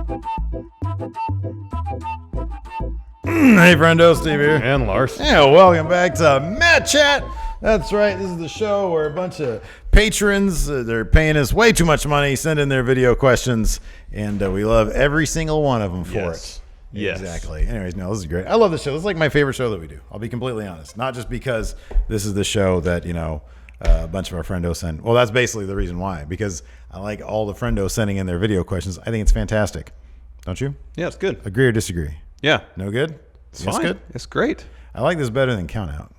Hey, friendo, Steve here. And Larson. Yeah, welcome back to Matt Chat. That's right. This is the show where a bunch of patrons, they're paying us way too much money, send in their video questions, and we love every single one of them for it. Yes. Exactly. Anyways, no, this is great. I love this show. This is like my favorite show that we do. I'll be completely honest. Not just because this is the show that, a bunch of our friendos send. Well, that's basically the reason why. Because I like all the friendos sending in their video questions. I think it's fantastic. Don't you? Yeah, it's good. Agree or disagree? Yeah. No good? It's fine. Good? It's great. I like this better than Count Out.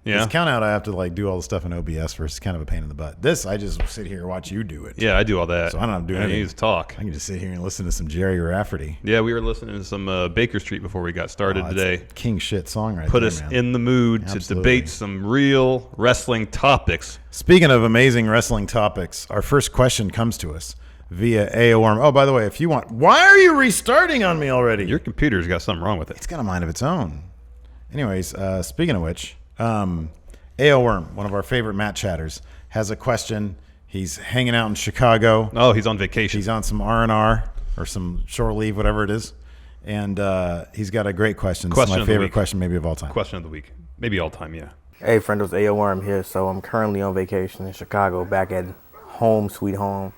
Yeah. Because Count Out, I have to do all the stuff in OBS versus kind of a pain in the butt. This, I just sit here and watch you do it. Yeah, I do all that. So I don't have to do anything. You need to talk. I can just sit here and listen to some Jerry Rafferty. Yeah, we were listening to some Baker Street before we got started today. King shit song right Put there, us man. in the mood to debate some real wrestling topics. Speaking of amazing wrestling topics, our first question comes to us via AORM. Oh, by the way, if you want, why are you restarting on me already? Your computer's got something wrong with it. It's got a mind of its own. Anyways, speaking of which, AORM, one of our favorite Matt chatters, has a question. He's hanging out in Chicago. Oh, he's on vacation. He's on some R&R or some shore leave, whatever it is. And he's got a great question. This is my favorite question maybe of all time. Question of the week. Maybe all time, yeah. Hey, friendos, AORM here. So I'm currently on vacation in Chicago, back at home, sweet home.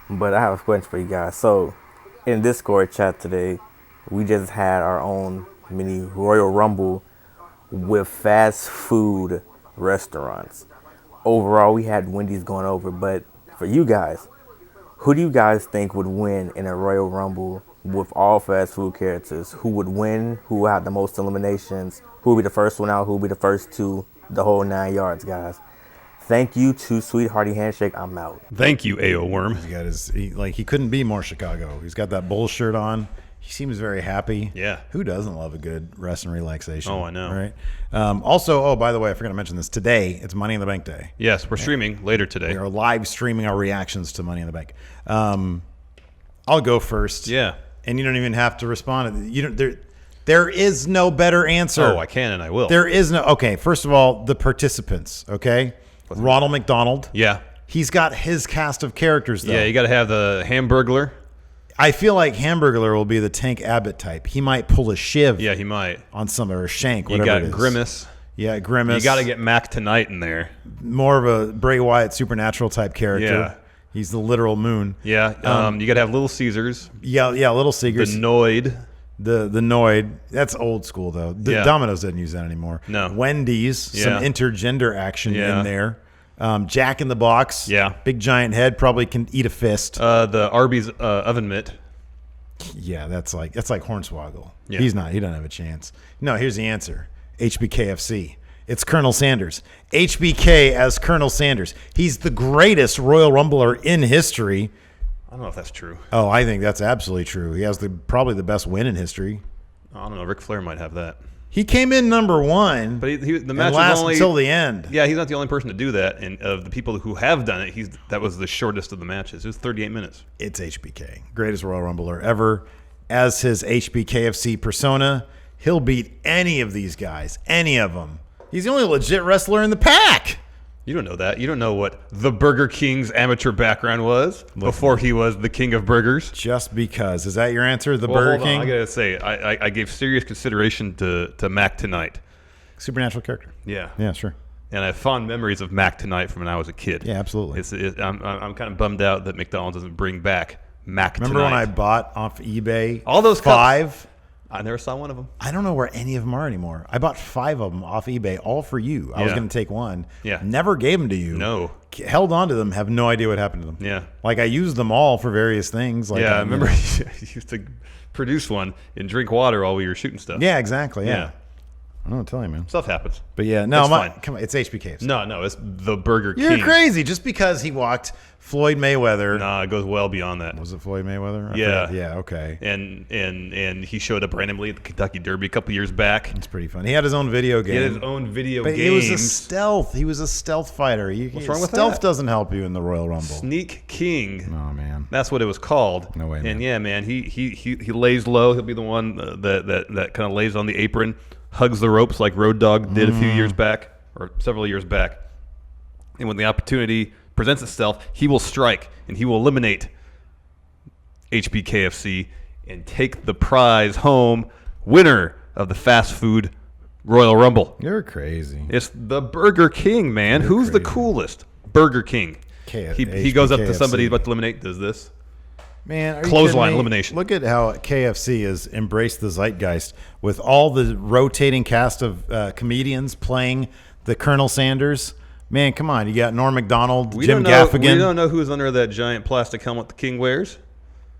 But I have a question for you guys. So in Discord chat today, we just had our own mini Royal Rumble with fast food restaurants. Overall, we had Wendy's going over, but for you guys, who do you guys think would win in a Royal Rumble with all fast food characters? Who would win? Who would have the most eliminations? Who would be the first one out? Who would be the first to the whole 9 yards, guys? Thank you to Sweet Hearty Handshake. I'm out. Thank you, AO Worm. He got he couldn't be more Chicago. He's got that bull shirt on. He seems very happy. Yeah. Who doesn't love a good rest and relaxation? Oh, I know. All right. Also, by the way, I forgot to mention this. Today, it's Money in the Bank Day. Yes, we're streaming later today. We are live streaming our reactions to Money in the Bank. I'll go first. Yeah. And you don't even have to respond. There is no better answer. Oh, I can and I will. There is no. Okay, first of all, the participants, okay? Ronald McDonald. Yeah. He's got his cast of characters, though. Yeah, you got to have the Hamburglar. I feel like Hamburglar will be the Tank Abbott type. He might pull a shiv. Yeah, he might. On some, or a shank, you whatever it is. You got Grimace. Yeah, Grimace. You got to get Mac Tonight in there. More of a Bray Wyatt supernatural type character. Yeah. He's the literal moon. Yeah. You got to have Little Caesars. Yeah, Little Caesars. The Noid. The Noid. That's old school, though. Domino's doesn't use that anymore. No. Wendy's. Some intergender action in there. Jack in the Box. Yeah. Big giant head. Probably can eat a fist. The Arby's oven mitt. Yeah, that's like Hornswoggle. Yeah. He doesn't have a chance. No, here's the answer. HBKFC. It's Colonel Sanders. HBK as Colonel Sanders. He's the greatest Royal Rumbler in history. I don't know if that's true. Oh, I think that's absolutely true. He has probably the best win in history. I don't know. Ric Flair might have that. He came in number one, but the match lasts was only until the end. Yeah, he's not the only person to do that. And of the people who have done it, that was the shortest of the matches. It was 38 minutes. It's HBK, greatest Royal Rumbler ever. As his HBKFC persona, he'll beat any of these guys, any of them. He's the only legit wrestler in the pack. You don't know that. You don't know what the Burger King's amateur background was before he was the king of burgers. Just because. Is that your answer, the Burger King? I got to say, I gave serious consideration to Mac Tonight. Supernatural character. Yeah. Yeah, sure. And I have fond memories of Mac Tonight from when I was a kid. Yeah, absolutely. I'm kind of bummed out that McDonald's doesn't bring back Mac Tonight. Remember when I bought off eBay all those 5? Cups? I never saw one of them. I don't know where any of them are anymore. I bought 5 of them off eBay, all for you. I was going to take one. Yeah. Never gave them to you. No. Held on to them. Have no idea what happened to them. Yeah. Like I used them all for various things. Like I remember you used to produce one and drink water while we were shooting stuff. Yeah, exactly. Yeah. I don't tell you, man. Stuff happens. But yeah, no, fine. Come on, it's HBK. No, it's the Burger King. You're crazy. Just because he walked Floyd Mayweather. Nah, it goes well beyond that. Was it Floyd Mayweather? Yeah. Yeah, okay. And he showed up randomly at the Kentucky Derby a couple years back. It's pretty fun. He had his own video game. He had his own video game. It was a stealth. He was a stealth fighter. What's wrong with stealth that? doesn't help you in the Royal Rumble. Sneak King. Oh, man. That's what it was called. No way, man. And yeah, man, he lays low. He'll be the one that kind of lays on the apron, hugs the ropes like Road Dogg did a few years back, or several years back. And when the opportunity presents itself, he will strike and he will eliminate HBKFC and take the prize home. Winner of the fast food Royal Rumble. You're crazy. It's the Burger King, man. Who's the coolest? Burger King. He goes up to somebody he's about to eliminate, does this. Man, clothesline elimination. Look at how KFC has embraced the zeitgeist with all the rotating cast of comedians playing the Colonel Sanders. Man, come on. You got Norm Macdonald, Jim Gaffigan. We don't know who's under that giant plastic helmet the King wears.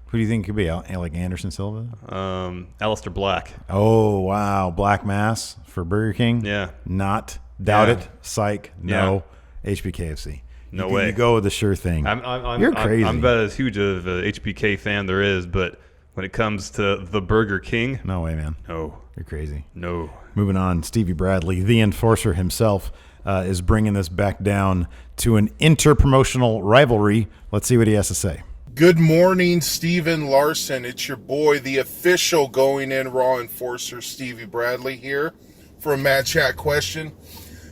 Who do you think it could be? Like Anderson Silva? Alistair Black. Oh, wow. Black Mass for Burger King? Yeah. Not. Doubt it. Psych. No. HBKFC. No way. You go with the sure thing. You're crazy. I'm about as huge of a HBK fan there is, but when it comes to the Burger King, no way, man. No. You're crazy. No. Moving on, Stevie Bradley, the enforcer himself, is bringing this back down to an interpromotional rivalry. Let's see what he has to say. Good morning, Steven Larson. It's your boy, the official Going In Raw enforcer, Stevie Bradley here for a Mad Chat question.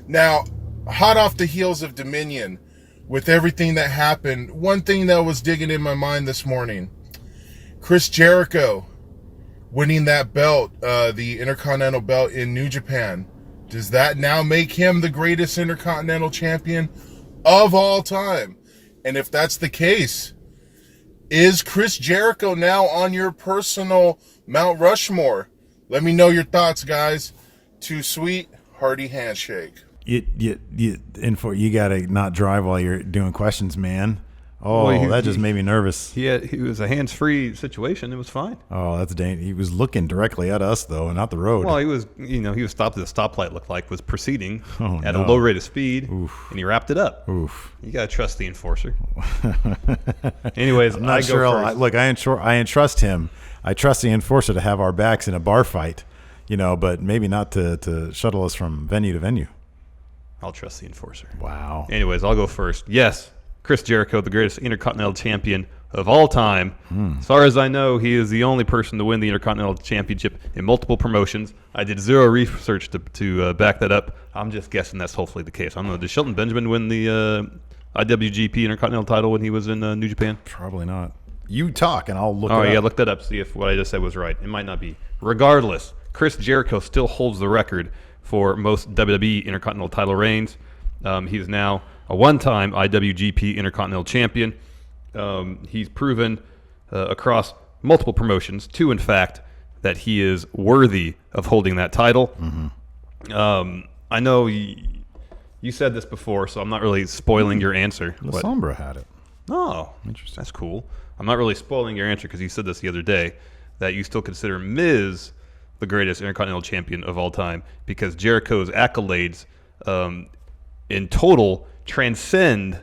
Now, hot off the heels of Dominion, with everything that happened, one thing that was digging in my mind this morning, Chris Jericho winning that belt, the Intercontinental belt in New Japan. Does that now make him the greatest Intercontinental champion of all time? And if that's the case, is Chris Jericho now on your personal Mount Rushmore? Let me know your thoughts, guys. Too sweet, hearty handshake. You got to not drive while you're doing questions, man. Oh, well, that just made me nervous. He was a hands-free situation. It was fine. Oh, that's dangerous. He was looking directly at us, though, and not the road. Well, he was stopped at the stoplight, looked like, was proceeding at a no. low rate of speed, Oof. and he wrapped it up. Oof. You got to trust the enforcer. Anyways, I'm not sure. Look, I entrust him. I trust the enforcer to have our backs in a bar fight, but maybe not to shuttle us from venue to venue. I'll trust the enforcer. Wow. Anyways, I'll go first. Yes, Chris Jericho, the greatest Intercontinental champion of all time. As far as I know, he is the only person to win the Intercontinental Championship in multiple promotions. I did zero research to back that up. I'm just guessing that's hopefully the case. I don't know. Did Shelton Benjamin win the IWGP Intercontinental title when he was in New Japan? Probably not. You talk, and I'll look it up. Oh, yeah, look that up, see if what I just said was right. It might not be. Regardless, Chris Jericho still holds the record for most WWE Intercontinental title reigns. He's now a one-time IWGP Intercontinental Champion. He's proven across multiple promotions, two in fact, that he is worthy of holding that title. Mm-hmm. I know you said this before, so I'm not really spoiling your answer. La Sombra had it. Oh, interesting. That's cool. I'm not really spoiling your answer because you said this the other day, that you still consider Miz the greatest Intercontinental Champion of all time because Jericho's accolades in total transcend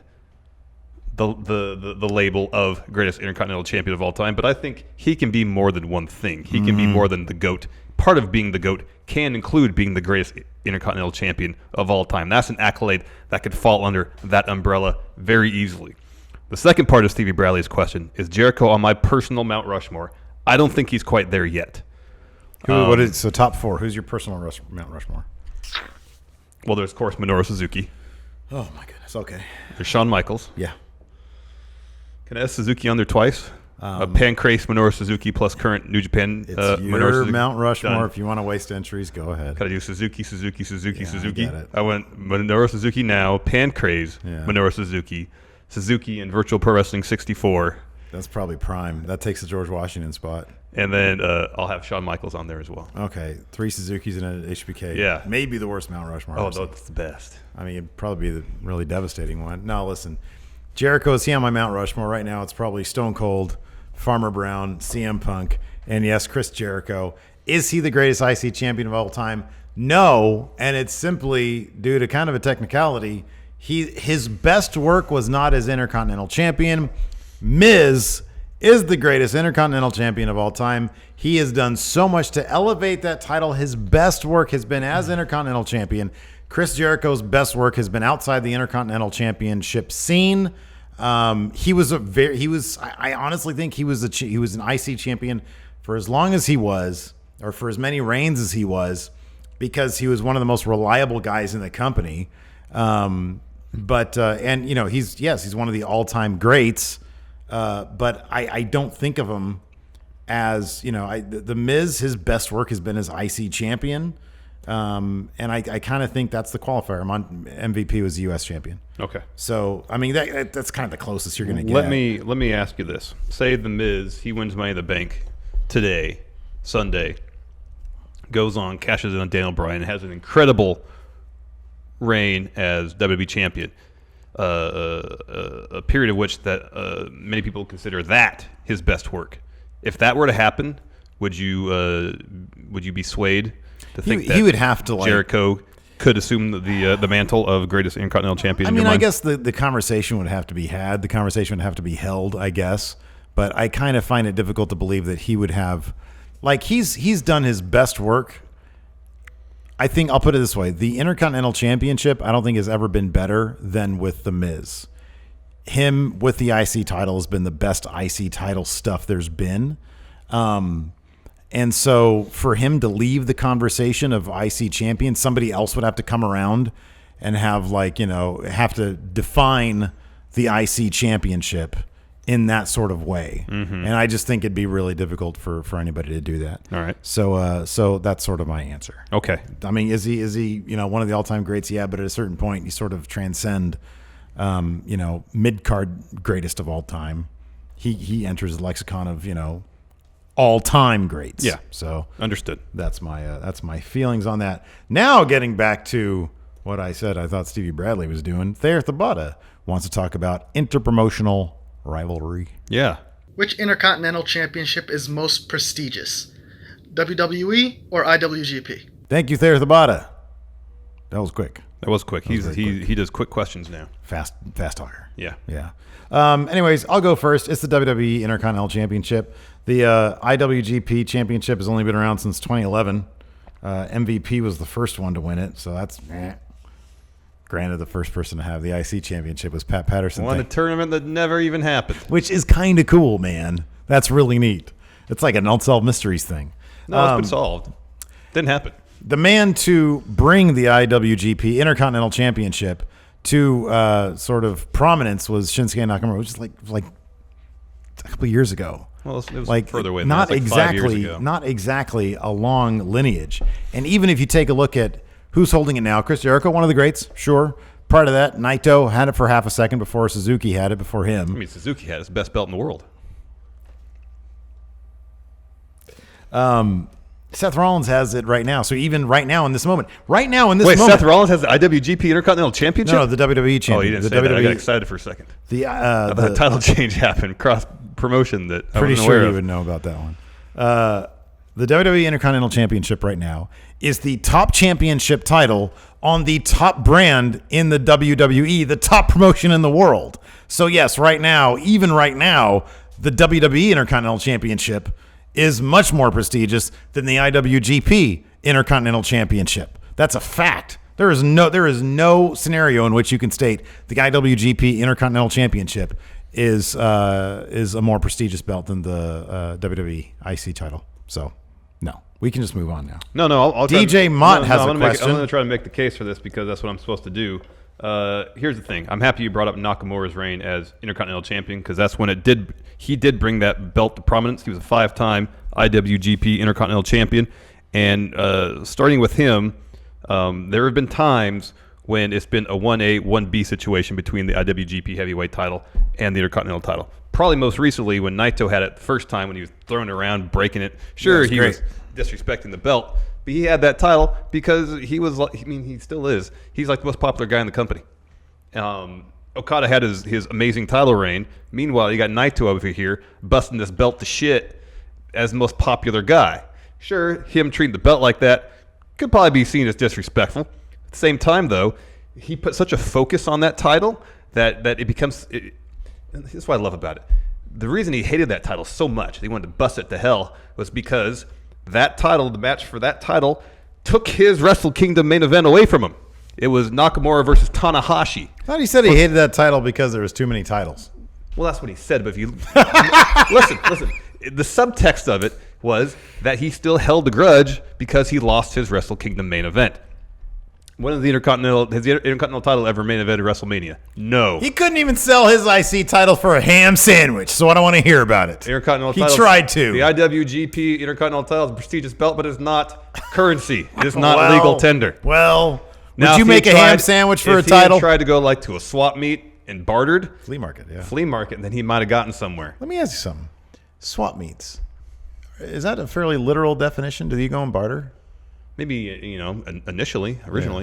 the label of greatest Intercontinental Champion of all time. But I think he can be more than one thing. He can be more than the GOAT. Part of being the GOAT can include being the greatest Intercontinental Champion of all time. That's an accolade that could fall under that umbrella very easily. The second part of Stevie Bradley's question is Jericho on my personal Mount Rushmore. I don't think he's quite there yet. So top four. Who's your personal Mount Rushmore? Well, there's, of course, Minoru Suzuki. Oh, my goodness. Okay. There's Shawn Michaels. Yeah. Can I ask Suzuki on there twice? Pancrase, Minoru Suzuki, plus current New Japan. It's Minoru your Suzuki. Mount Rushmore. Done. If you want to waste entries, go ahead. Gotta do Suzuki. I get it. I went Minoru Suzuki now, Pancrase, Minoru Suzuki in Virtual Pro Wrestling 64. That's probably prime. That takes the George Washington spot. And then I'll have Shawn Michaels on there as well. Okay. 3 Suzukis and an HBK. Yeah. Maybe the worst Mount Rushmore. Oh, that's the best. I mean, it'd probably be the really devastating one. No, listen. Jericho is on my Mount Rushmore right now. It's probably Stone Cold, Farmer Brown, CM Punk, and yes, Chris Jericho. Is he the greatest IC champion of all time? No, and it's simply due to kind of a technicality. His best work was not as Intercontinental Champion. Miz is the greatest Intercontinental Champion of all time. He has done so much to elevate that title. His best work has been as Intercontinental Champion. Chris Jericho's best work has been outside the Intercontinental Championship scene. I honestly think he was an IC champion for as long as he was, or for as many reigns as he was, because he was one of the most reliable guys in the company. He's one of the all-time greats. But I don't think of him as, the Miz, his best work has been as IC champion. And I kind of think that's the qualifier. MVP was the U.S. champion. Okay. So, I mean, that's kind of the closest you're going to get. Let me ask you this. Say the Miz, he wins Money in the Bank today, Sunday, goes on, cashes in on Daniel Bryan, has an incredible reign as WWE champion. A period of which that many people consider that his best work. If that were to happen, would you be swayed to think that he would have to Jericho could assume the mantle of greatest Intercontinental champion? I in mean, your I mind? guess the conversation would have to be had. The conversation would have to be held, I guess. But I kind of find it difficult to believe that he would have, he's done his best work. I think I'll put it this way: the Intercontinental Championship, I don't think has ever been better than with the Miz. Him with the IC title has been the best IC title stuff there's been. And so for him to leave the conversation of IC champion, somebody else would have to come around and have have to define the IC championship in that sort of way. Mm-hmm. And I just think it'd be really difficult for anybody to do that. All right. So that's sort of my answer. Okay. I mean, is he one of the all-time greats? Yeah, but at a certain point you sort of transcend mid-card greatest of all time. He enters the lexicon of, all-time greats. Yeah. So understood. That's my feelings on that. Now getting back to what I said I thought Stevie Bradley was doing, Thayer Thabata wants to talk about interpromotional rivalry. Yeah. Which Intercontinental Championship is most prestigious? WWE or IWGP? Thank you, Thayer Thabata. That was quick. That was quick. He does quick questions now. Fast talker. Yeah. Yeah. Anyways, I'll go first. It's the WWE Intercontinental Championship. The IWGP Championship has only been around since 2011. MVP was the first one to win it, so that's Granted, the first person to have the IC Championship was Pat Patterson. Won a tournament that never even happened. Which is kind of cool, man. That's really neat. It's like an Unsolved Mysteries thing. No, it's been solved. Didn't happen. The man to bring the IWGP Intercontinental Championship to sort of prominence was Shinsuke Nakamura, which is like a couple of years ago. Well, it was like further away than not that. It was 5 years ago. Not exactly a long lineage. And even if you take a look at who's holding it now, Chris Jericho, one of the greats, sure. Prior to that, Naito had it for half a second before Suzuki had it before him. I mean, Suzuki had his best belt in the world. Seth Rollins has it right now. So even right now in this moment, Wait, Seth Rollins has the IWGP Intercontinental Championship? No, the WWE Championship. Oh, you didn't say that. I got excited for a second. The title change happened, cross promotion that I pretty wasn't sure aware you of. would know about that one. The WWE Intercontinental Championship right now is the top championship title on the top brand in the WWE, the top promotion in the world. So yes, even right now, the WWE Intercontinental Championship is much more prestigious than the IWGP Intercontinental Championship. That's a fact. There is no scenario in which you can state the IWGP Intercontinental Championship is a more prestigious belt than the WWE IC title. So, no, we can just move on now. No, I'll DJ Mott has a question. I'm going to try to make the case for this because that's what I'm supposed to do. Here's the thing. I'm happy you brought up Nakamura's reign as Intercontinental Champion because that's when he did bring that belt to prominence. He was a 5-time IWGP Intercontinental Champion. And starting with him, there have been times when it's been a 1A, 1B situation between the IWGP Heavyweight title and the Intercontinental title. Probably most recently when Naito had it the first time when he was throwing it around, breaking it. Sure, he was disrespecting the belt, but he had that title because he still is. He's like the most popular guy in the company. Okada had his amazing title reign. Meanwhile, you got Naito over here busting this belt to shit as the most popular guy. Sure, him treating the belt like that could probably be seen as disrespectful. At the same time, though, he put such a focus on that title that it becomes... Here's what I love about it. The reason he hated that title so much, he wanted to bust it to hell, was because that title, the match for that title, took his Wrestle Kingdom main event away from him. It was Nakamura versus Tanahashi. I thought he said he hated that title because there was too many titles. Well, that's what he said, but if you... listen. The subtext of it was that he still held a grudge because he lost his Wrestle Kingdom main event. When has the Intercontinental title ever main evented WrestleMania? No. He couldn't even sell his IC title for a ham sandwich, so I don't want to hear about it. Intercontinental He title. tried to. The IWGP Intercontinental title is a prestigious belt, but it's not currency. It is not Well, legal tender. Well, Now, would you if make he a ham tried- sandwich for a if he had title? tried to go like to a swap meet and bartered, Flea market, yeah. flea market, then he might have gotten somewhere. Let me ask you something. Swap meets. Is that a fairly literal definition? Do you go and barter? Maybe, originally.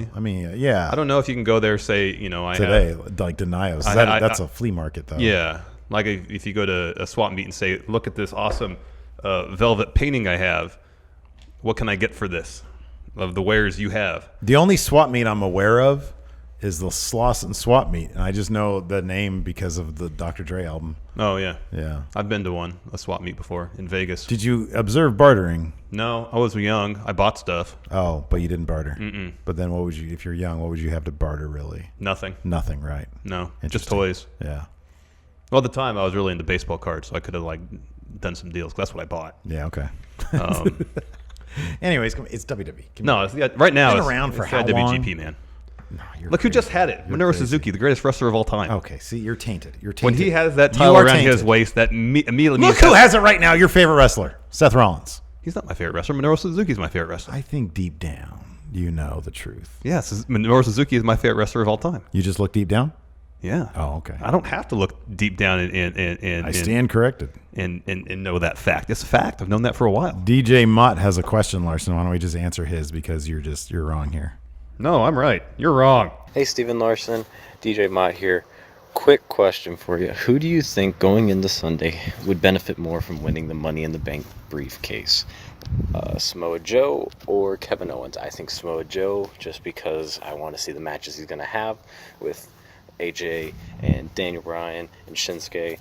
Yeah. I mean, yeah. I don't know if you can go there, say, I Today, have, like Denios. That's a flea market, though. yeah. Like if you go to a swap meet and say, look at this awesome velvet painting I have. What can I get for this? Of the wares you have. The only swap meet I'm aware of is the Slauson swap meet, and I just know the name because of the Dr. Dre album. Oh, yeah. Yeah. I've been to a swap meet before in Vegas. Did you observe bartering? No, I was young. I bought stuff. Oh, but you didn't barter. Mm-mm. But then what would you, if you're young, what would you have to barter really? Nothing. Nothing, right? No, just Interesting. toys. Yeah. Well, at the time, I was really into baseball cards, so I could have done some deals. 'Cause that's what I bought. Yeah, okay. Um, Anyways, it's WWE. no, right now Been it's around for it's how long? WGP, man. No, you're Look who crazy. just had it. You're Minoru crazy. Suzuki, the greatest wrestler of all time. Okay, see, you're tainted. You're tainted. When he has that You title are around his tainted. waist, that immediately Look means who has it right now. Your favorite wrestler, Seth Rollins. He's not my favorite wrestler. Minoru Suzuki is my favorite wrestler. I think deep down, you know the truth. Yes, Minoru Suzuki is my favorite wrestler of all time. You just look deep down? Yeah. Oh, okay. I don't have to look deep down I stand corrected. and know that fact. It's a fact. I've known that for a while. DJ Mott has a question, Larson. Why don't we just answer his because you're wrong here. No, I'm right. You're wrong. Hey, Stephen Larson, DJ Mott here. Quick question for you. Who do you think going into Sunday would benefit more from winning the Money in the Bank briefcase? Samoa Joe or Kevin Owens? I think Samoa Joe, just because I want to see the matches he's going to have with AJ and Daniel Bryan and Shinsuke.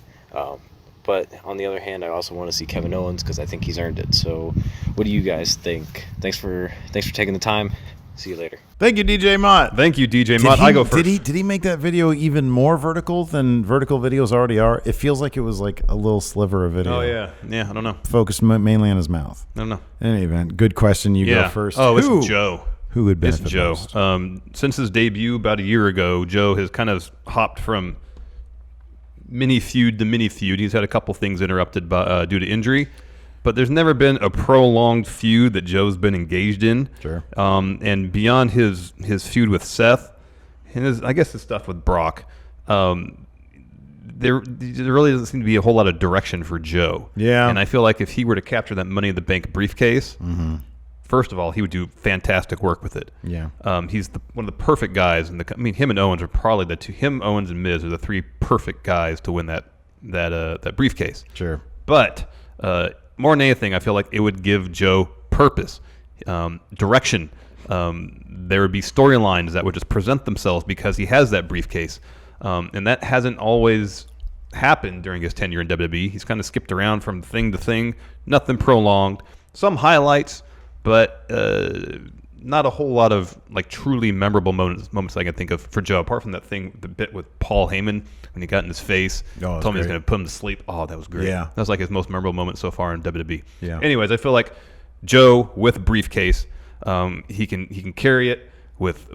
But on the other hand, I also want to see Kevin Owens because I think he's earned it. So what do you guys think? Thanks for taking the time. See you later. Thank you, DJ Mott. Thank you, DJ Mott. I go first. Did he make that video even more vertical than vertical videos already are? It feels like it was like a little sliver of video. Oh, yeah. Yeah, I don't know. Focused mainly on his mouth. I don't know. In any event, good question. You Yeah. go first. Oh, Who? it's Joe. Who would It's benefit Joe. most? Since his debut about a year ago, Joe has kind of hopped from mini feud to mini feud. He's had a couple things interrupted due to injury, but there's never been a prolonged feud that Joe's been engaged in. Sure. And beyond his feud with Seth, and his stuff with Brock, there really doesn't seem to be a whole lot of direction for Joe. Yeah. And I feel like if he were to capture that Money in the Bank briefcase, first of all, he would do fantastic work with it. Yeah. He's one of the perfect guys. Him and Owens are probably the two. Him, Owens, and Miz are the three perfect guys to win that briefcase. Sure. But more than anything, I feel like it would give Joe purpose, direction. There would be storylines that would just present themselves because he has that briefcase. And that hasn't always happened during his tenure in WWE. He's kind of skipped around from thing to thing, nothing prolonged. Some highlights, but not a whole lot of truly memorable moments I can think of for Joe, apart from the bit with Paul Heyman when he got in his face, Oh, told me he was great. going to put him to sleep. Oh, that was great. Yeah. That was like his most memorable moment so far in WWE. Yeah. Anyways, I feel like Joe with briefcase, he can carry it with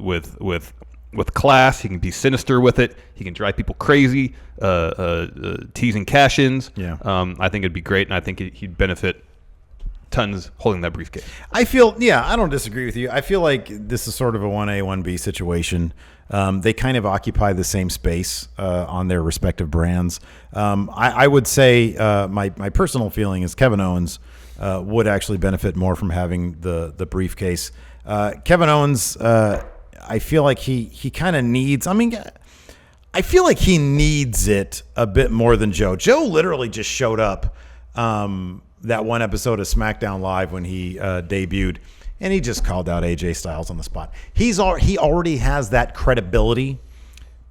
class. He can be sinister with it. He can drive people crazy, teasing cash-ins. Yeah. I think it'd be great, and I think he'd benefit tons holding that briefcase. I don't disagree with you. I feel like this is sort of a 1A, 1B situation. They kind of occupy the same space on their respective brands. I would say my personal feeling is Kevin Owens would actually benefit more from having the briefcase. Kevin Owens, I feel like he kind of needs, I feel like he needs it a bit more than Joe. Joe literally just showed up that one episode of SmackDown Live when he debuted, and he just called out AJ Styles on the spot. He already has that credibility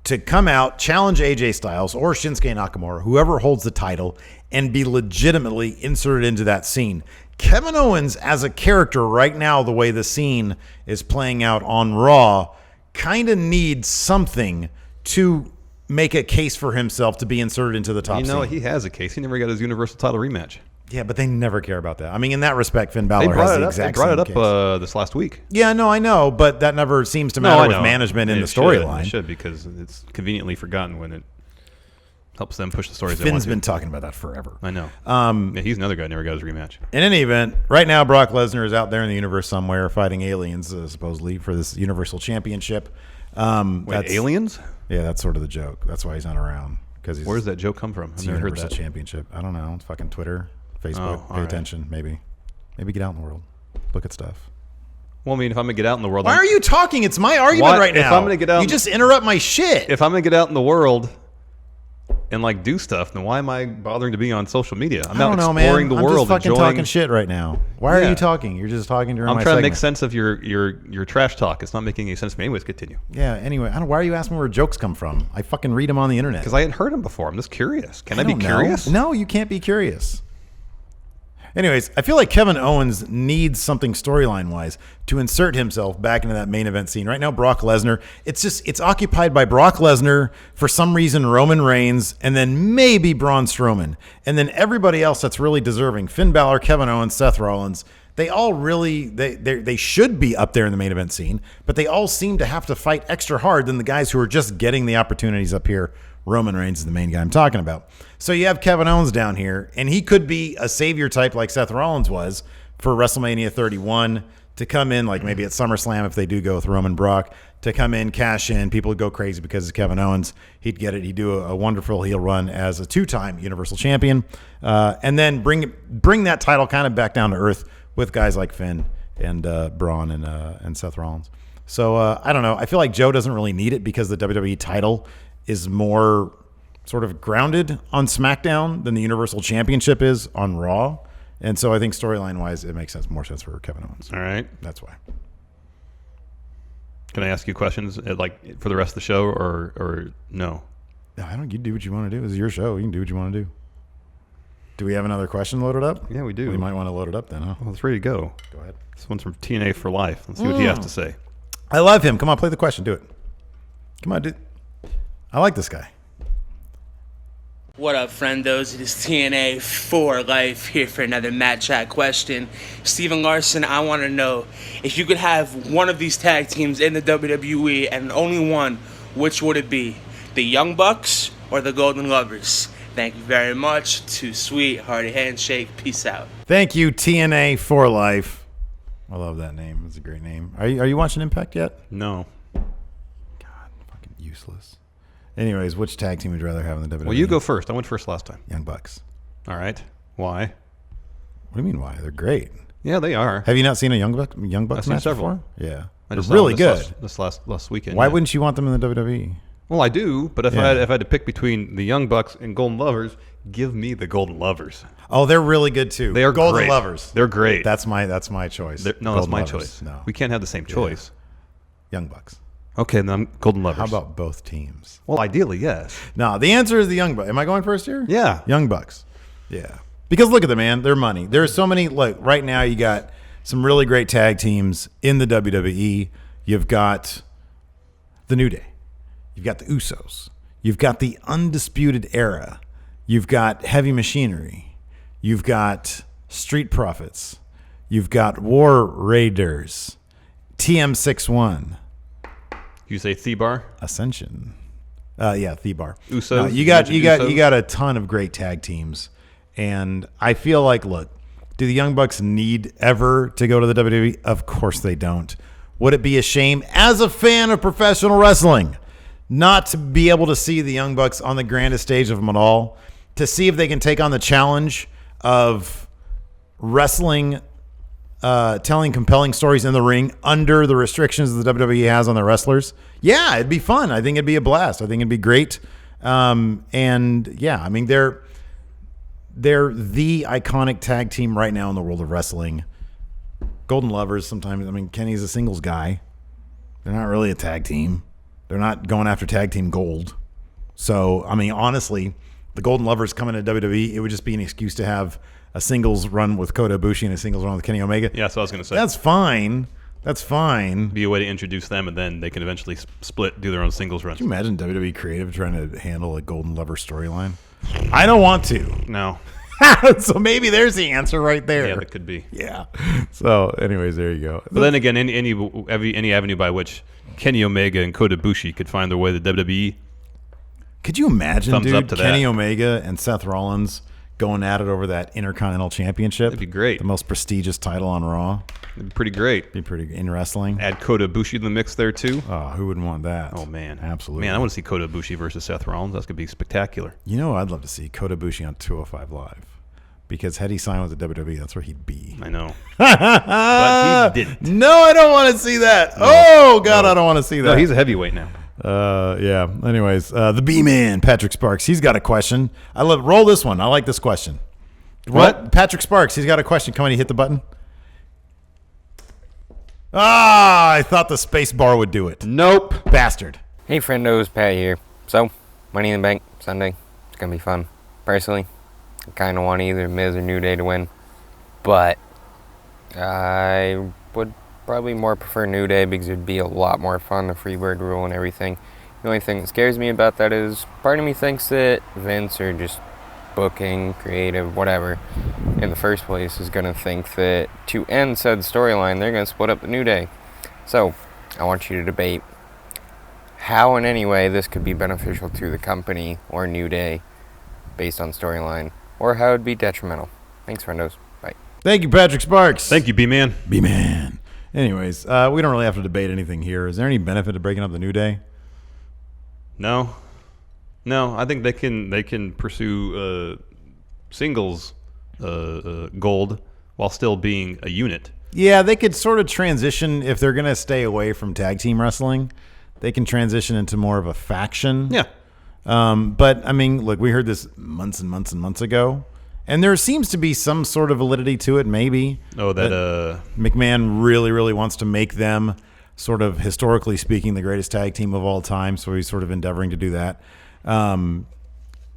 to come out, challenge AJ Styles or Shinsuke Nakamura, whoever holds the title, and be legitimately inserted into that scene. Kevin Owens as a character right now, the way the scene is playing out on Raw, kind of needs something to make a case for himself to be inserted into the top scene. He has a case. He never got his Universal title rematch. Yeah, but they never care about that. I mean, in that respect, Finn They Balor has brought the it up. exact They brought same it case. up this last week. Yeah, no, I know, but that never seems to No, matter I with know. management in It the should. storyline. It should, because it's conveniently forgotten when it helps them push the stories they want Finn's to. been talking about that forever. I know. Yeah, he's another guy who never got his rematch. In any event, right now Brock Lesnar is out there in the universe somewhere fighting aliens, supposedly, for this Universal Championship. Wait, aliens? Yeah, that's sort of the joke. That's why he's not around. Because Where does that joke come from? It's I've never heard Universal that. Championship. I don't know. It's fucking Twitter, Facebook. Oh, all Pay right. attention, maybe. Maybe get out in the world. Look at stuff. Well, I mean, if I'm gonna get out in the world, Why are you talking? It's my argument Why- right now. if I'm gonna get out- you just interrupt my shit. if I'm gonna get out in the world and like do stuff, then why am I bothering to be on social media? I'm I don't out know, exploring man. the I'm world, just fucking enjoying. talking shit right now. Why are Yeah. you talking? You're just talking during I'm my trying to segment. make sense of your trash talk. It's not making any sense to me. Anyways, continue. Yeah. Anyway, why are you asking where jokes come from? I fucking read them on the internet. Because I hadn't heard him before. I'm just curious. Can I be don't know. curious? No, you can't be curious. Anyways, I feel like Kevin Owens needs something storyline-wise to insert himself back into that main event scene. Right now, Brock Lesnar, it's occupied by Brock Lesnar, for some reason Roman Reigns, and then maybe Braun Strowman. And then everybody else that's really deserving, Finn Balor, Kevin Owens, Seth Rollins, they all really, they should be up there in the main event scene, but they all seem to have to fight extra hard than the guys who are just getting the opportunities up here. Roman Reigns is the main guy I'm talking about. So you have Kevin Owens down here, and he could be a savior type like Seth Rollins was for WrestleMania 31 to come in, like maybe at SummerSlam if they do go with Roman Brock, to come in, cash in. People would go crazy because it's Kevin Owens. He'd get it. He'd do a wonderful heel run as a two-time Universal Champion, and then bring that title kind of back down to earth with guys like Finn and Braun and Seth Rollins. So I don't know. I feel like Joe doesn't really need it because the WWE title is more sort of grounded on SmackDown than the Universal Championship is on Raw. And so I think storyline-wise, it makes more sense for Kevin Owens. All right. That's why. Can I ask you questions like for the rest of the show or no? No, I don't. You do what you want to do. This is your show. You can do what you want to do. Do we have another question loaded up? Yeah, we do. We might want to load it up then, huh? Well, it's ready to go. Go ahead. This one's from TNA for Life. Let's see what he has to say. I love him. Come on, play the question. Do it. Come on, dude. I like this guy. What up, friendos? It is TNA for Life here for another Matt Chat question. Steven Larson, I want to know if you could have one of these tag teams in the WWE and only one, which would it be? The Young Bucks or the Golden Lovers? Thank you very much. Too sweet. Hearty handshake. Peace out. Thank you, TNA for Life. I love that name. It's a great name. Are you watching Impact yet? No. God, fucking useless. Anyways, which tag team would you rather have in the WWE? Well, you go first. I went first last time. Young Bucks. All right. Why? What do you mean why? They're great. Yeah, they are. Have you not seen a Young Bucks I've seen match several. before? Yeah. I They're just saw really them good. this last weekend. Why yeah. wouldn't you want them in the WWE? Well, I do, but if Yeah. I had to pick between the Young Bucks and Golden Lovers, give me the Golden Lovers. Oh, they're really good too. They are Golden great. Lovers. They're great. That's my choice. No, Golden that's my Lovers. choice. No. We can't have the same choice. Young Bucks. Okay, then I'm Golden Lovers. How about both teams? Well, ideally, yes. No, the answer is the Young Bucks. Am I going first here? Yeah. Young Bucks. Yeah. Because look at them, man. They're money. There's so many. Look, right now you got some really great tag teams in the WWE. You've got the New Day. You've got the Usos. You've got the Undisputed Era. You've got Heavy Machinery. You've got Street Profits. You've got War Raiders. TM61. You say Thebar? Ascension. Yeah, Thebar. Usos? No, You you mentioned got Usos? a ton of great tag teams, and I feel like, look, do the Young Bucks need ever to go to the WWE? Of course they don't. Would it be a shame as a fan of professional wrestling not to be able to see the Young Bucks on the grandest stage of them at all, to see if they can take on the challenge of wrestling, telling compelling stories in the ring under the restrictions the WWE has on their wrestlers? Yeah, it'd be fun. I think it'd be a blast. I think it'd be great. And yeah, I mean, they're the iconic tag team right now in the world of wrestling. Golden Lovers sometimes, I mean, Kenny's a singles guy. They're not really a tag team. They're not going after tag team gold. So, I mean, honestly, the Golden Lovers coming to WWE, it would just be an excuse to have a singles run with Kotobuki and a singles run with Kenny Omega. Yeah, that's what I was going to say. That's fine. That's fine. Be a way to introduce them, and then they can eventually split, do their own singles runs. Can you imagine WWE Creative trying to handle a Golden Lover storyline? I don't want to. No. So maybe there's the answer right there. Yeah, that could be. Yeah. So, anyways, there you go. But then again, any avenue by which Kenny Omega and Kotobuki could find their way to WWE. Could you imagine, Thumbs up dude, to Kenny that. Omega and Seth Rollins going at it over that Intercontinental Championship? That'd be great. The most prestigious title on Raw. It'd be pretty great. Be pretty in wrestling. Add Kotobuki in the mix there too. Oh, who wouldn't want that? Oh man, Absolutely. Man, I want to see Kotobuki versus Seth Rollins. That's gonna be spectacular. You know, I'd love to see Kotobuki on 205 Live. Because had he signed with the WWE, that's where he'd be. I know, but he didn't. No, I don't want to see that. I don't want to see that. No, he's a heavyweight now. Yeah. Anyways, the B-Man, Patrick Sparks, he's got a question. Roll this one. I like this question. What? Patrick Sparks, he's got a question. Come on, you hit the button. I thought the space bar would do it. Nope. Bastard. Hey friendos, Pat here. So, Money in the Bank, Sunday. It's going to be fun. Personally, I kind of want either Miz or New Day to win. But I would probably more prefer New Day because it'd be a lot more fun, the Freebird rule and everything. The only thing that scares me about that is part of me thinks that Vince or just booking, creative, whatever, in the first place is going to think that to end said storyline, they're going to split up the New Day. So, I want you to debate how in any way this could be beneficial to the company or New Day based on storyline, or how it would be detrimental. Thanks, friendos. Bye. Thank you, Patrick Sparks. Thank you, B-Man. B-Man. Anyways, we don't really have to debate anything here. Is there any benefit to breaking up the New Day? No. I think they can pursue singles gold while still being a unit. Yeah, they could sort of transition if they're going to stay away from tag team wrestling. They can transition into more of a faction. Yeah. But, I mean, look, we heard this months and months and months ago, and there seems to be some sort of validity to it, maybe. Oh, that McMahon really, really wants to make them, sort of historically speaking, the greatest tag team of all time, so he's sort of endeavoring to do that. And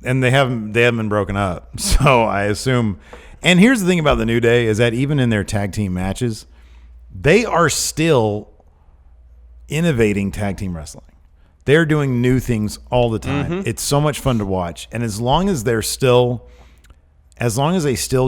they haven't been broken up, so I assume. And here's the thing about the New Day is that even in their tag team matches, they are still innovating tag team wrestling. They're doing new things all the time. Mm-hmm. It's so much fun to watch, and as long as they still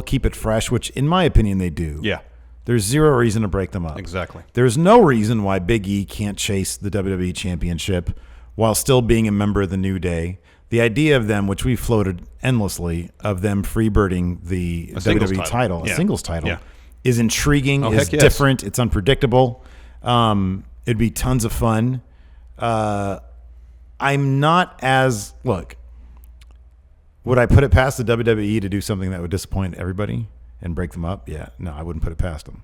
keep it fresh, which in my opinion they do. Yeah. There's zero reason to break them up. Exactly. There's no reason why Big E can't chase the WWE Championship while still being a member of the New Day. The idea of them, which we floated endlessly, of them freebirding the WWE title, a singles title, is intriguing, is different, it's unpredictable. It'd be tons of fun. I'm not as... Look, would I put it past the WWE to do something that would disappoint everybody and break them up? Yeah. No, I wouldn't put it past them.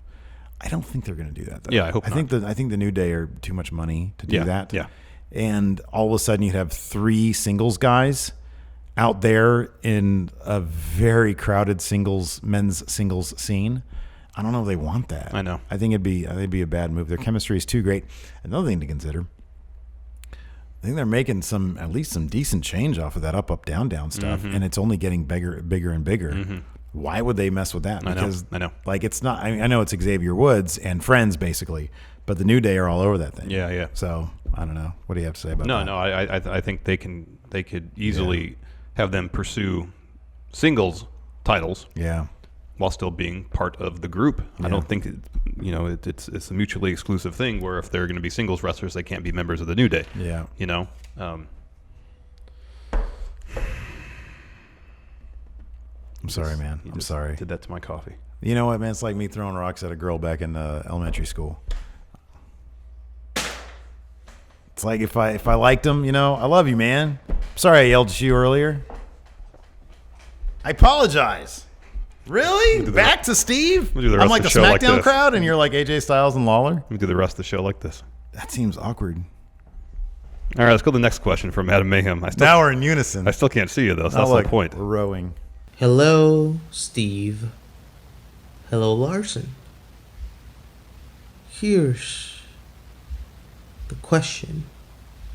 I don't think they're going to do that, though. Yeah, I hope not. I think the New Day are too much money to do that. Yeah. And all of a sudden you'd have 3 singles guys out there in a very crowded men's singles scene. I don't know if they want that. I know. I think it'd be a bad move. Their chemistry is too great. Another thing to consider, I think they're making at least some decent change off of that up, down stuff, and it's only getting bigger and bigger. Mm-hmm. Why would they mess with that? Because I know. Like, it's not. I know it's Xavier Woods and friends basically, but the New Day are all over that thing. Yeah. So I don't know. What do you have to say about that? No. I think they could easily have them pursue singles titles. Yeah. While still being part of the group. Yeah. I don't think it's a mutually exclusive thing where if they're going to be singles wrestlers, they can't be members of the New Day. Yeah. I'm sorry, man. I'm sorry. Did that to my coffee. You know what, man? It's like me throwing rocks at a girl back in elementary school. It's like if I liked them, I love you, man. Sorry I yelled at you earlier. I apologize. Really? Back to Steve? I'm like the SmackDown crowd, and you're like AJ Styles and Lawler? Let me do the rest of the show like this. That seems awkward. All right, let's go to the next question from Adam Mayhem. Now we're in unison. I still can't see you, though, so that's the point. We're rowing. Hello, Steve. Hello, Larson. Here's the question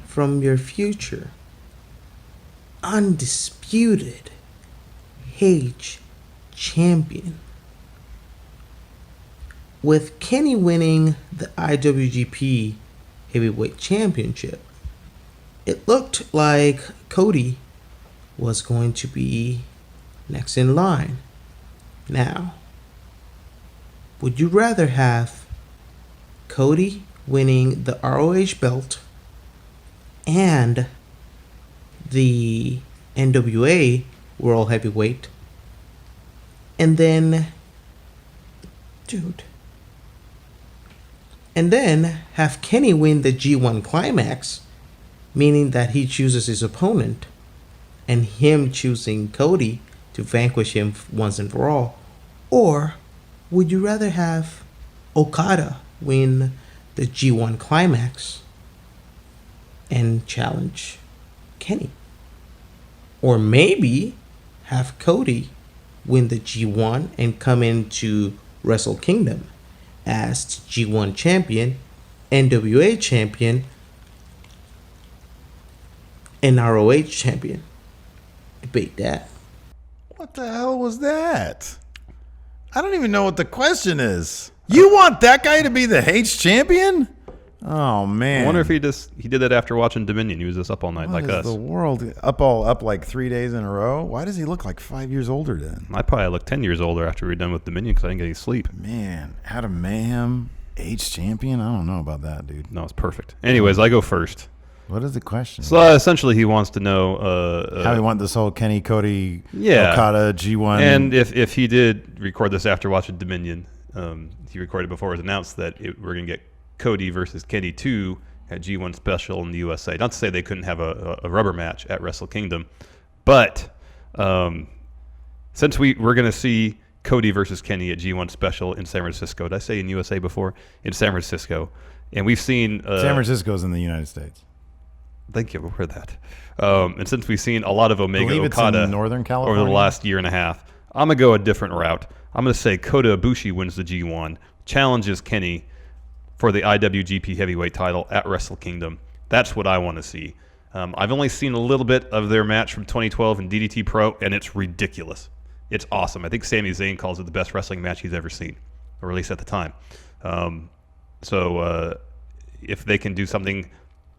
from your future undisputed H champion. With Kenny winning the IWGP Heavyweight Championship, it looked like Cody was going to be next in line. Now, would you rather have Cody winning the ROH belt and the NWA World Heavyweight, and then have Kenny win the G1 Climax, meaning that he chooses his opponent, and him choosing Cody to vanquish him once and for all? Or would you rather have Okada win the G1 Climax and challenge Kenny? Or maybe have Cody win the G1 and come into Wrestle Kingdom as G1 champion, NWA champion, and ROH champion. Debate that. What the hell was that? I don't even know what the question is. You want that guy to be the H champion? Oh man! I wonder if he did that after watching Dominion. He was just up all night what like is us. The world up like 3 days in a row. Why does he look like 5 years older then? I probably looked 10 years older after we were done with Dominion because I didn't get any sleep. Man, Adam Mayhem, H champion. I don't know about that, dude. No, it's perfect. Anyways, I go first. What is the question? So essentially, he wants to know how he want this whole Kenny Cody Okada G1, and if he did record this after watching Dominion, he recorded before it was announced that we're gonna get Cody versus Kenny 2 at G1 Special in the USA. Not to say they couldn't have a rubber match at Wrestle Kingdom, but since we're going to see Cody versus Kenny at G1 Special in San Francisco. Did I say in USA before? In San Francisco. And we've seen... San Francisco's in the United States. Thank you for that. And since we've seen a lot of Omega Okada in Northern California over the last year and a half, I'm going to go a different route. I'm going to say Kotobuki wins the G1, challenges Kenny for the IWGP Heavyweight title at Wrestle Kingdom. That's what I want to see. I've only seen a little bit of their match from 2012 in DDT Pro, and it's ridiculous. It's awesome. I think Sami Zayn calls it the best wrestling match he's ever seen, or at least at the time. So if they can do something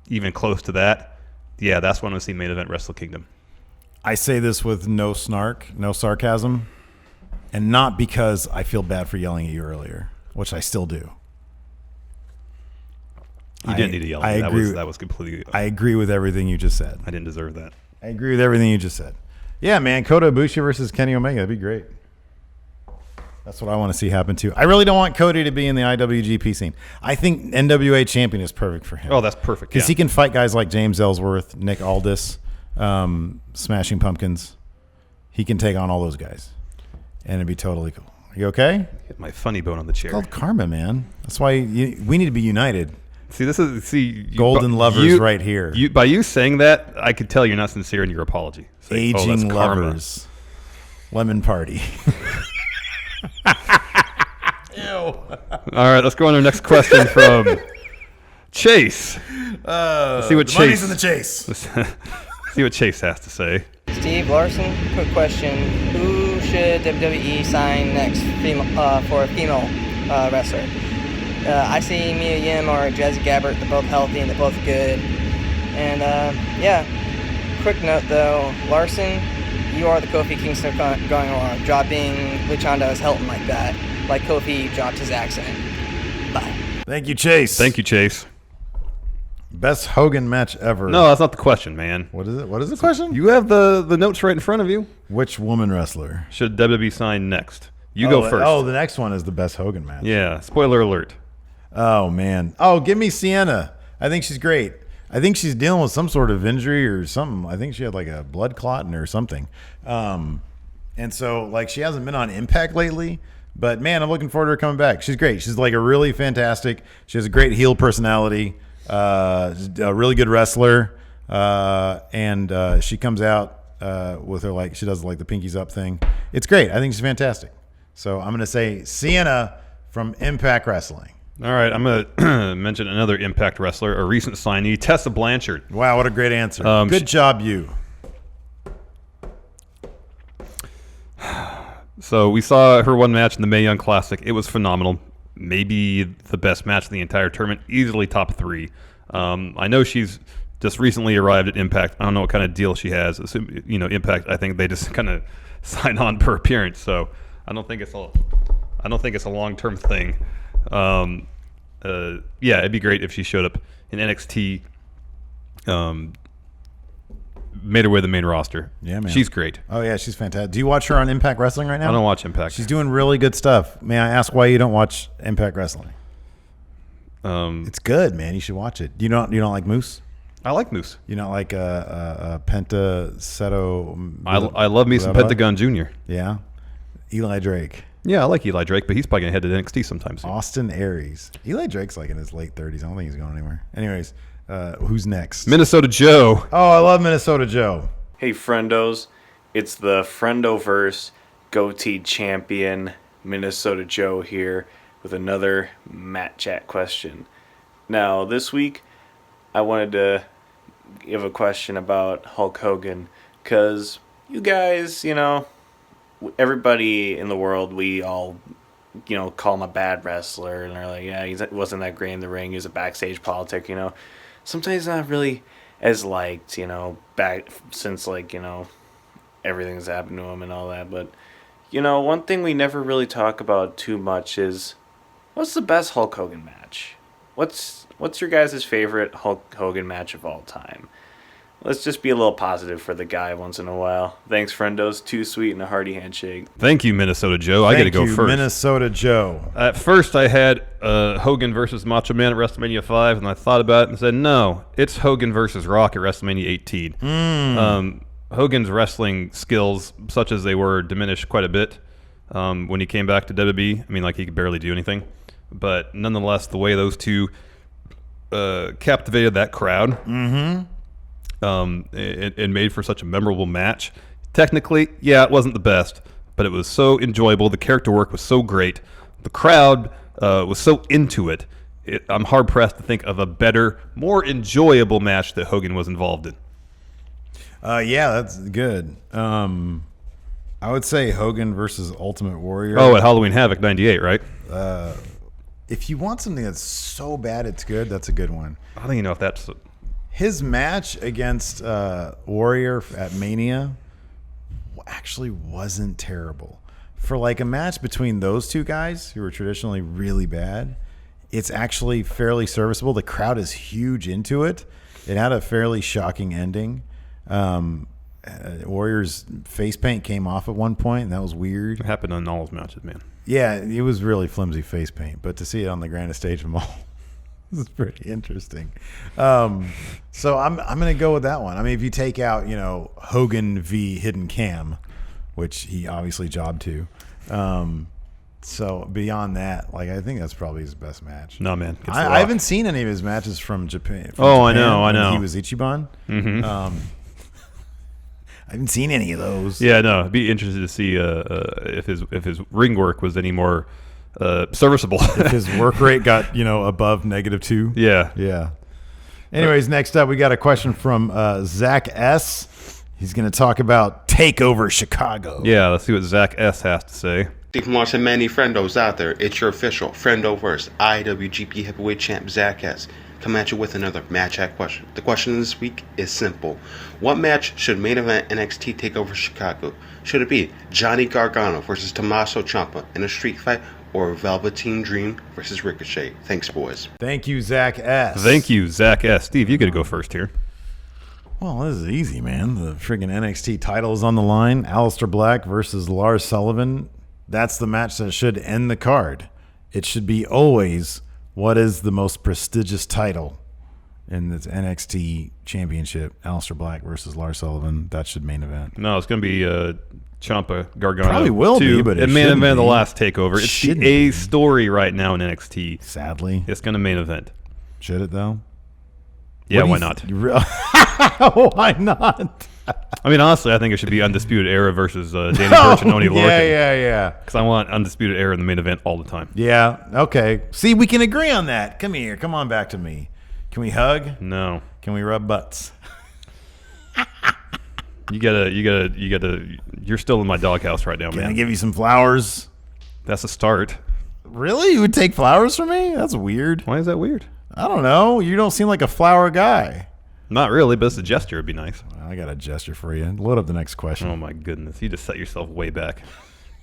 even close to that, yeah, that's when I see main event Wrestle Kingdom. I say this with no snark, no sarcasm, and not because I feel bad for yelling at you earlier, which I still do. You didn't need to yell at me. That was completely... I agree with everything you just said. I didn't deserve that. I agree with everything you just said. Yeah, man, Kotobuki versus Kenny Omega. That'd be great. That's what I want to see happen, too. I really don't want Cody to be in the IWGP scene. I think NWA champion is perfect for him. Oh, that's perfect. Because he can fight guys like James Ellsworth, Nick Aldis, Smashing Pumpkins. He can take on all those guys. And it'd be totally cool. Are you okay? Hit my funny bone on the chair. It's called karma, man. That's why we need to be united. See, golden lovers right here. By you saying that, I could tell you're not sincere in your apology. Aging lovers. Lemon party. Ew. All right, let's go on to our next question from Chase. Let's see what Chase. Money's in the Chase. Let's see what Chase has to say. Steve Larson, quick question: who should WWE sign next for a female wrestler? I see Mia Yim or Jazzy Gabbert. They're both healthy and they're both good. And yeah, quick note though, Larson, you are the Kofi Kingston going on, dropping Luchanda as Helton like that, like Kofi dropped his accent. Bye. Thank you, Chase. Thank you, Chase. Best Hogan match ever. No, that's not the question, man. What is it? What is the question? You have the notes right in front of you. Which woman wrestler should WWE sign next? You go first. Oh, the next one is the best Hogan match. Yeah. Spoiler alert. Oh, man. Oh, give me Sienna. I think she's great. I think she's dealing with some sort of injury or something. I think she had like a blood clot in her or something. And so, like, she hasn't been on Impact lately. But, man, I'm looking forward to her coming back. She's great. She's like a really fantastic. She has a great heel personality. A really good wrestler. And she comes out with her, like, she does like the pinkies up thing. It's great. I think she's fantastic. So I'm going to say Sienna from Impact Wrestling. All right, I'm going to mention another Impact wrestler, a recent signee, Tessa Blanchard. Wow, what a great answer. Good job, you. So we saw her one match in the Mae Young Classic. It was phenomenal. Maybe the best match in the entire tournament, easily top 3. I know she's just recently arrived at Impact. I don't know what kind of deal she has. Impact. I think they just kind of sign on per appearance. So I don't think it's a long-term thing. It'd be great if she showed up in NXT. Made her way to the main roster. Yeah, man. She's great. Oh, yeah, she's fantastic. Do you watch her on Impact Wrestling right now? I don't watch Impact. She's doing really good stuff. May I ask why you don't watch Impact Wrestling? It's good, man. You should watch it. You don't like Moose? I like Moose. You don't like Penta Seto? I love me some Pentagon Jr. Yeah. Eli Drake. Yeah, I like Eli Drake, but he's probably going to head to NXT sometime soon. Austin Aries. Eli Drake's like in his late 30s. I don't think he's going anywhere. Anyways, who's next? Minnesota Joe. Oh, I love Minnesota Joe. Hey, friendos. It's the Friendoverse Goatee Champion, Minnesota Joe here with another Matt Chat question. Now, this week, I wanted to give a question about Hulk Hogan because you guys, everybody in the world, we all, call him a bad wrestler, and they're like, yeah, he wasn't that great in the ring. He was a backstage politic, Sometimes not really as liked, back since, everything's happened to him and all that. But, one thing we never really talk about too much is, what's the best Hulk Hogan match? What's your guys' favorite Hulk Hogan match of all time? Let's just be a little positive for the guy once in a while. Thanks, friendos. Too sweet and a hearty handshake. Thank you, Minnesota Joe. I got to go first. Minnesota Joe. At first, I had Hogan versus Macho Man at WrestleMania 5, and I thought about it and said, no, it's Hogan versus Rock at WrestleMania 18. Hogan's wrestling skills, such as they were, diminished quite a bit when he came back to WWE. I mean, he could barely do anything. But nonetheless, the way those two captivated that crowd and made for such a memorable match. Technically, yeah, it wasn't the best, but it was so enjoyable. The character work was so great. The crowd was so into it. I'm hard-pressed to think of a better, more enjoyable match that Hogan was involved in. Yeah, that's good. I would say Hogan versus Ultimate Warrior. Oh, at Halloween Havoc 98, right? If you want something that's so bad it's good, that's a good one. I don't even know if that's... His match against Warrior at Mania actually wasn't terrible. For a match between those two guys who were traditionally really bad, it's actually fairly serviceable. The crowd is huge into it. It had a fairly shocking ending. Warrior's face paint came off at one point, and that was weird. It happened on all his matches, man. Yeah, it was really flimsy face paint, but to see it on the grandest stage of them all, this is pretty interesting. So I'm going to go with that one. I mean, if you take out, Hogan v. Hidden Cam, which he obviously jobbed to. So beyond that, I think that's probably his best match. No, man. I haven't seen any of his matches from Japan. I know. He was Ichiban. Mm-hmm. I haven't seen any of those. Yeah, no. I'd be interested to see if his ring work was any more serviceable. If his work rate got above -2. Yeah. Anyways, next up we got a question from Zach S. He's going to talk about Takeover Chicago. Yeah, let's see what Zach S has to say. From watching many friendos out there, it's your official Friendoverse IWGP Heavyweight Champ Zach S. Come at you with another match chat question. The question this week is simple. What match should main event NXT TakeOver Chicago? Should it be Johnny Gargano versus Tommaso Ciampa in a street fight, or Velveteen Dream versus Ricochet? Thanks, boys. Thank you, Zach S. Thank you, Zach S. Steve, you got to go first here. Well, this is easy, man. The friggin' NXT title is on the line. Alistair Black versus Lars Sullivan. That's the match that should end the card. It should be always... what is the most prestigious title in this NXT championship? Alistair Black versus Lars Sullivan. That should main event. No, it's going to be Ciampa Gargano. Probably will be, but it main shouldn't event be. The last takeover. It's the A story right now in NXT. Sadly. It's going to main event. Should it, though? Yeah, why not? Why not? I mean, honestly, I think it should be Undisputed Era versus Danny Burch and Oney Lorcan. Yeah. Because I want Undisputed Era in the main event all the time. Yeah, okay. See, we can agree on that. Come here. Come on back to me. Can we hug? No. Can we rub butts? You gotta. You're still in my doghouse right now, man. Can I give you some flowers? That's a start. Really? You would take flowers from me? That's weird. Why is that weird? I don't know. You don't seem like a flower guy. Not really, but it's a gesture would be nice. I got a gesture for you. Load up the next question. Oh my goodness, you just set yourself way back.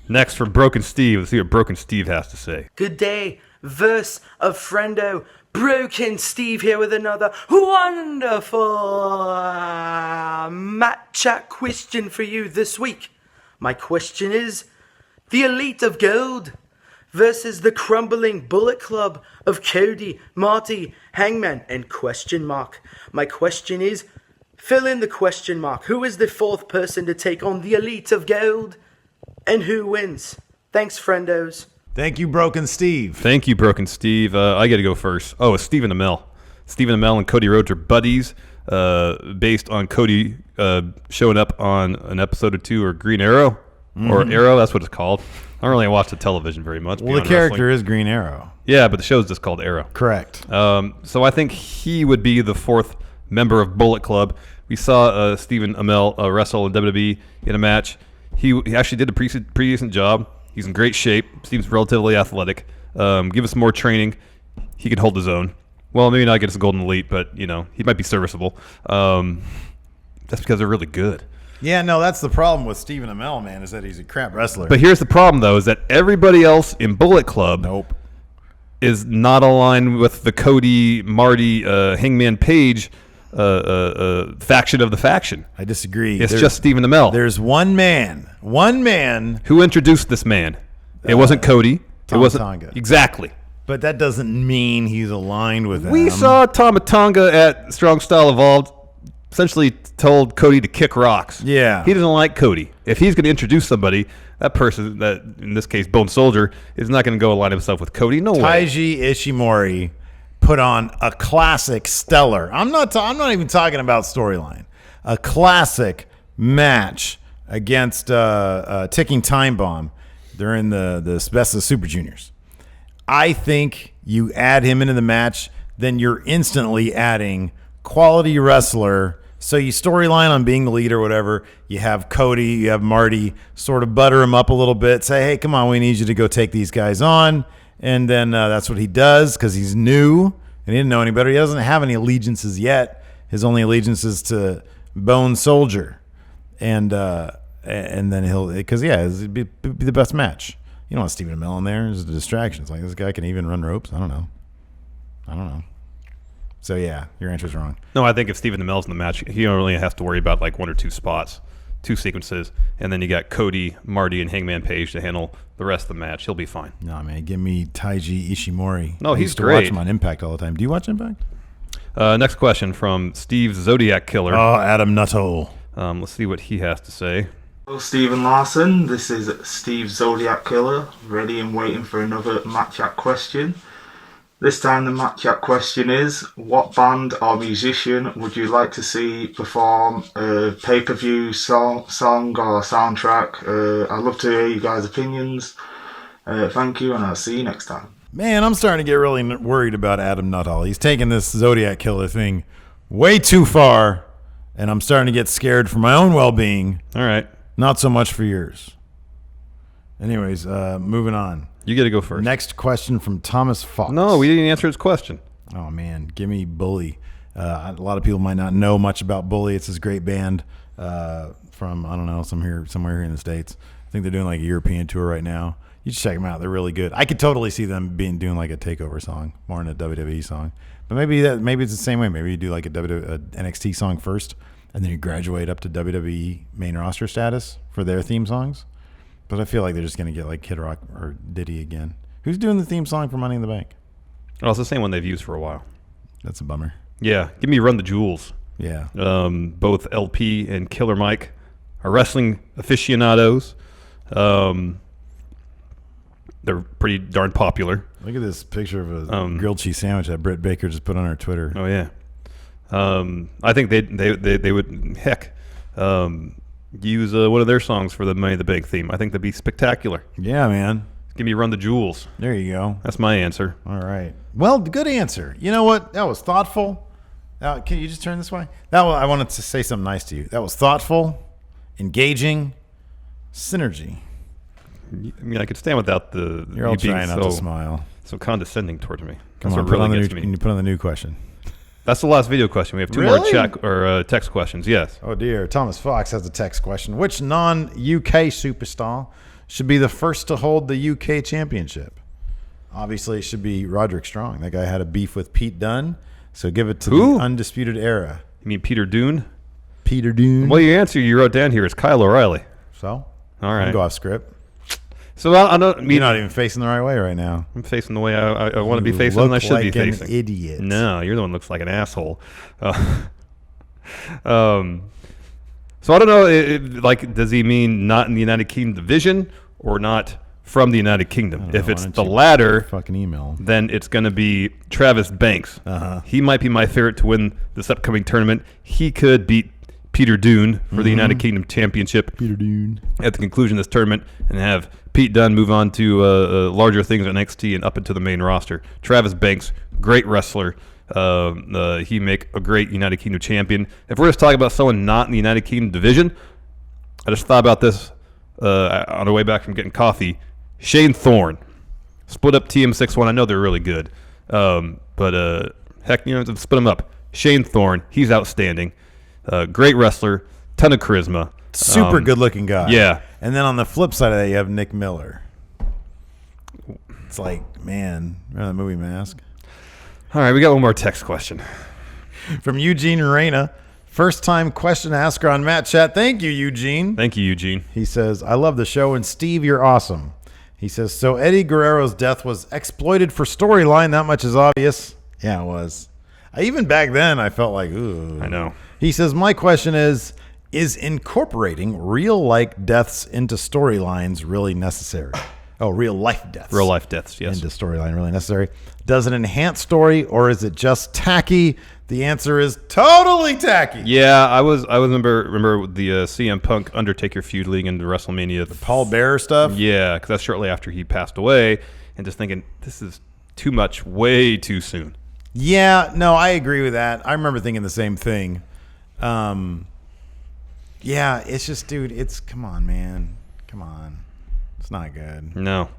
Next from Broken Steve. Let's see what Broken Steve has to say. Good day, verse of friendo. Broken Steve here with another wonderful Matt Chat question for you this week. My question is, the Elite of Gold versus the crumbling Bullet Club of Cody, Marty, Hangman, and question mark. My question is, fill in the question mark. Who is the fourth person to take on the Elite of Gold? And who wins? Thanks, friendos. Thank you, Broken Steve. Thank you, Broken Steve. I got to go first. Oh, it's Stephen Amell. Stephen Amell and Cody Rhodes are buddies, based on Cody showing up on an episode or two, or Green Arrow, or Arrow. That's what it's called. I don't really watch the television very much. Well, the character is Green Arrow. Yeah, but the show's just called Arrow. Correct. So I think he would be the fourth member of Bullet Club. We saw Stephen Amell wrestle in WWE in a match. He actually did a pretty decent job. He's in great shape. Seems relatively athletic. Give us more training. He could hold his own. Well, maybe not get us a Golden Elite, but he might be serviceable. That's because they're really good. Yeah, no, that's the problem with Stephen Amell, man, is that he's a crap wrestler. But here's the problem, though, is that everybody else in Bullet Club is not aligned with the Cody, Marty, Hangman Page faction of the faction. I disagree. It's just Stephen Amell. There's one man who introduced this man. It wasn't Cody. Tama it wasn't Tonga. Exactly. But that doesn't mean he's aligned with them. We saw Tama Tonga at Strong Style Evolved. Essentially told Cody to kick rocks. Yeah. He doesn't like Cody. If he's going to introduce somebody, that person, that in this case Bone Soldier, is not going to go align himself with Cody. No way. Taiji Ishimori put on a classic stellar. I'm not even talking about storyline. A classic match against Ticking Time Bomb during the Best of Super Juniors. I think you add him into the match, then you're instantly adding quality wrestler. So you storyline on being the lead or whatever. You have Cody, you have Marty, sort of butter him up a little bit. Say, hey, come on, we need you to go take these guys on. And then that's what he does because he's new and he didn't know any better. He doesn't have any allegiances yet. His only allegiance is to Bone Soldier. And then it'd be the best match. You don't want Stephen Amell in there. There's a distraction. It's like, this guy can even run ropes. I don't know. So, yeah, your answer's wrong. No, I think if Stephen Amell's in the match, he only has to worry about like one or two spots, two sequences, and then you got Cody, Marty, and Hangman Page to handle the rest of the match. He'll be fine. No, man, give me Taiji Ishimori. No, I he's used to great. watch him on Impact all the time. Do you watch Impact? Next question from Steve Zodiac Killer. Oh, Adam Nuttall. Let's see what he has to say. Hello, Stephen Larson. This is Steve Zodiac Killer, ready and waiting for another Matt Chat question. This time the Matt Chat question is, what band or musician would you like to see perform a pay-per-view song or soundtrack? I'd love to hear you guys' opinions. Thank you, and I'll see you next time. Man, I'm starting to get really worried about Adam Nuttall. He's taking this Zodiac Killer thing way too far, and I'm starting to get scared for my own well-being. All right. Not so much for yours. Anyways, moving on. You get to go first. Next question from Thomas Fox. No, we didn't answer his question. Oh, man. Give me Bully. A lot of people might not know much about Bully. It's this great band from, I don't know, somewhere here in the States. I think they're doing like a European tour right now. You should check them out. They're really good. I could totally see them doing like a takeover song, more than a WWE song. But maybe it's the same way. Maybe you do like a NXT song first, and then you graduate up to WWE main roster status for their theme songs. But I feel like they're just going to get like Kid Rock or Diddy again. Who's doing the theme song for Money in the Bank? Oh, it's the same one they've used for a while. That's a bummer. Yeah, give me Run the Jewels. Yeah. Both LP and Killer Mike are wrestling aficionados. They're pretty darn popular. Look at this picture of a grilled cheese sandwich that Britt Baker just put on her Twitter. Oh yeah. I think they would use one of their songs for the Money in the Bank theme. I think that'd be spectacular. Yeah, man. Give me Run the Jewels. There you go. That's my answer. All right. Well, good answer. You know what? That was thoughtful. Can you just turn this way? I wanted to say something nice to you. That was thoughtful, engaging, synergy. I mean, I could stand without You're all trying not to smile. So condescending towards me. Come on, can you put on the new question? That's the last video question. We have two more chat or text questions. Yes. Oh dear. Thomas Fox has a text question. Which non-UK superstar should be the first to hold the UK championship? Obviously, it should be Roderick Strong. That guy had a beef with Pete Dunne, so give it to the Undisputed Era. You mean Peter Dune? Peter Dune. Well, your answer you wrote down here is Kyle O'Reilly. So? All right. Go off script. So I don't mean you're not even facing the right way right now. I'm facing the way I want to be facing, and I should be facing. An idiot. No, you're the one who looks like an asshole. So I don't know. Like, does he mean not in the United Kingdom division or not from the United Kingdom? If it's the latter, fucking email. Then it's going to be Travis Banks. He might be my favorite to win this upcoming tournament. He could beat Peter Dune for the United Kingdom Championship Peter Dune at the conclusion of this tournament, and have Pete Dunne move on to larger things at NXT and up into the main roster. Travis Banks, great wrestler. He make a great United Kingdom champion. If we're just talking about someone not in the United Kingdom division, I just thought about this on the way back from getting coffee. Shane Thorne split up TM61. I know they're really good, but heck, split them up. Shane Thorne, he's outstanding. Great wrestler, ton of charisma. Super good-looking guy. Yeah. And then on the flip side of that, you have Nick Miller. It's like, man, remember that movie Mask? All right, we got one more text question. From Eugene Reyna. First-time question asker on Matt Chat. Thank you, Eugene. Thank you, Eugene. He says, I love the show, and Steve, you're awesome. He says, so Eddie Guerrero's death was exploited for storyline. That much is obvious. Yeah, it was. Even back then, I felt like, ooh. I know. He says, my question is incorporating real-like deaths into storylines really necessary? Oh, real-life deaths. Real-life deaths, yes. Into storyline really necessary. Does it enhance story, or is it just tacky? The answer is totally tacky. Yeah, I remember the CM Punk Undertaker feud leading into WrestleMania. The Paul Bearer stuff? Yeah, because that's shortly after he passed away, and just thinking, this is too much, way too soon. Yeah, no, I agree with that. I remember thinking the same thing. Yeah, it's just, dude, come on, man. Come on. It's not good. No.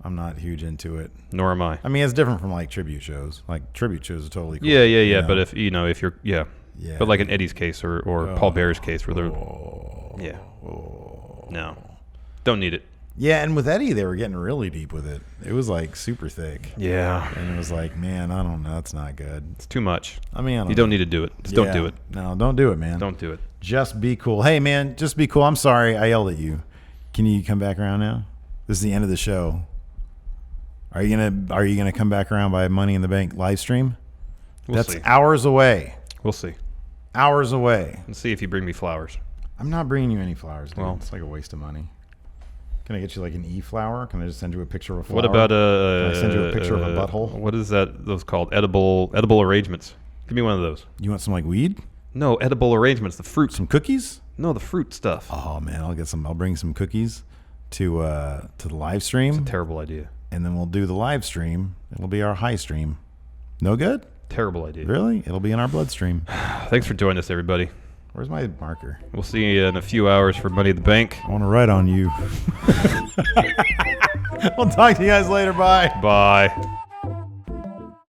I'm not huge into it. Nor am I. I mean, it's different from, like, tribute shows. Like, tribute shows are totally cool. Yeah. You know? But if you're, Yeah. But like in Eddie's case or Paul Bearer's case where they're, no. Don't need it. Yeah, and with Eddie, they were getting really deep with it. It was, like, super thick. Yeah. And it was like, man, I don't know. That's not good. It's too much. I mean, you don't need to do it. Just don't do it. No, don't do it, man. Don't do it. Just be cool. Hey, man, just be cool. I'm sorry I yelled at you. Can you come back around now? This is the end of the show. Are you gonna come back around by Money in the Bank live stream? That's see. Hours away. We'll see. Hours away. Let's see if you bring me flowers. I'm not bringing you any flowers, dude. Well, it's like a waste of money. Can I get you like an e-flower? Can I just send you a picture of a flower? What about Can I send you a picture of a butthole? What is that? Those called edible arrangements. Give me one of those. You want some like weed? No, edible arrangements. The fruit. Some cookies? No, the fruit stuff. Oh man, I'll bring some cookies to the live stream. It's a terrible idea. And then we'll do the live stream. It'll be our high stream. No good? Terrible idea. Really? It'll be in our bloodstream. Thanks for joining us, everybody. Where's my marker? We'll see you in a few hours for Money in the Bank. I want to write on you. We'll talk to you guys later. Bye. Bye.